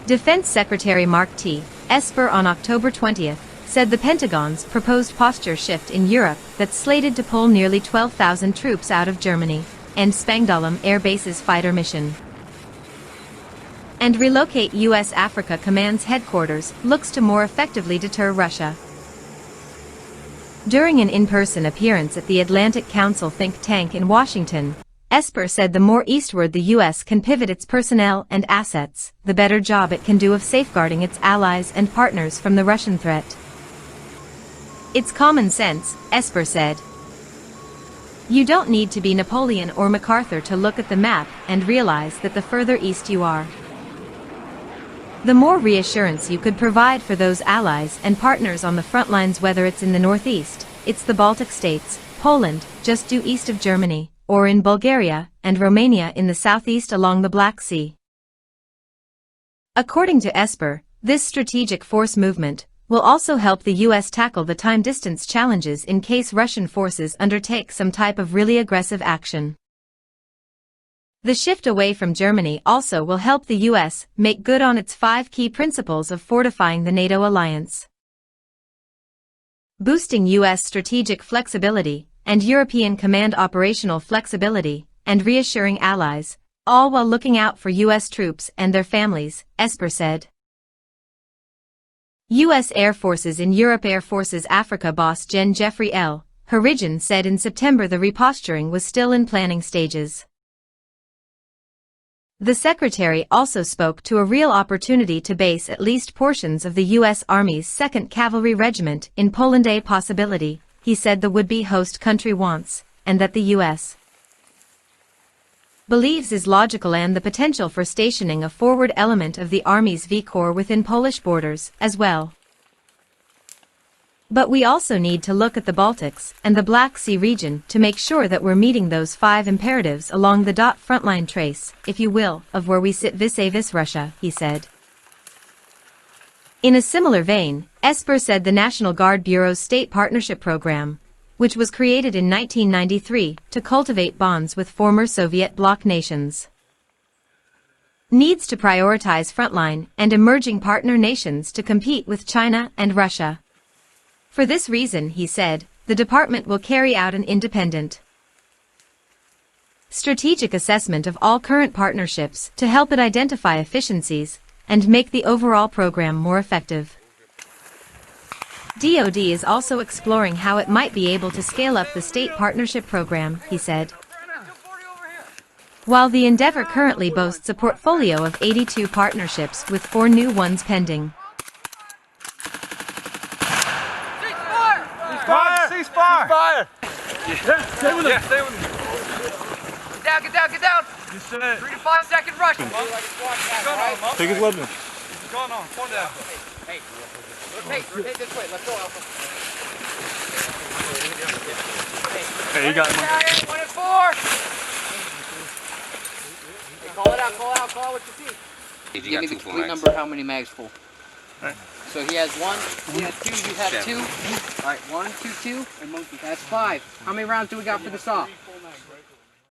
Defense Secretary Mark T. Esper on October 20th said the Pentagon's proposed posture shift in Europe that's slated to pull nearly 12,000 troops out of Germany and Spangdahlem Air Base's fighter mission and relocate U.S. Africa Command's headquarters looks to more effectively deter Russia. During an in-person appearance at the Atlantic Council think tank in Washington, Esper said the more eastward the U.S. can pivot its personnel and assets, the better job it can do of safeguarding its allies and partners from the Russian threat. It's common sense, Esper said. You don't need to be Napoleon or MacArthur to look at the map and realize that the further east you are, the more reassurance you could provide for those allies and partners on the front lines, whether it's in the northeast, it's the Baltic states, Poland, just due east of Germany, or in Bulgaria and Romania in the southeast along the Black Sea. According to Esper, this strategic force movement will also help the U.S. tackle the time-distance challenges in case Russian forces undertake some type of really aggressive action. The shift away from Germany also will help the U.S. make good on its 5 key principles of fortifying the NATO alliance, boosting U.S. strategic flexibility and European command operational flexibility, and reassuring allies, all while looking out for U.S. troops and their families, Esper said. U.S. Air Forces in Europe Air Forces Africa boss Gen. Jeffrey L. Harrigan said in September the reposturing was still in planning stages. The secretary also spoke to a real opportunity to base at least portions of the U.S. Army's 2nd Cavalry Regiment in Poland, a possibility he said the would-be host country wants, and that the U.S. believes is logical, and the potential for stationing a forward element of the Army's V Corps within Polish borders as well. But we also need to look at the Baltics and the Black Sea region to make sure that we're meeting those 5 imperatives along the frontline trace, if you will, of where we sit vis-a-vis Russia, he said. In a similar vein, Esper said the National Guard Bureau's State Partnership Program, which was created in 1993 to cultivate bonds with former Soviet bloc nations, needs to prioritize frontline and emerging partner nations to compete with China and Russia. For this reason, he said, the department will carry out an independent strategic assessment of all current partnerships to help it identify efficiencies and make the overall program more effective. DoD is also exploring how it might be able to scale up the state partnership program, he said. While the endeavor currently boasts a portfolio of 82 partnerships with 4 new ones pending. Ceasefire! Yeah, stay with him. Yeah, stay with him. Get down, get down! 3 to 5 second rush. Take his weapon. What's going on? Calm down. Hey, rotate this way. Let's go, Alpha. Hey, you got him. 1 and 4. Hey, call it out what you see. Give me the complete number, how many mags full. Right. So he has 1, he has 2, you have 2. Alright, 1, 2, 2, and monkey. That's 5. How many rounds do we got for the saw?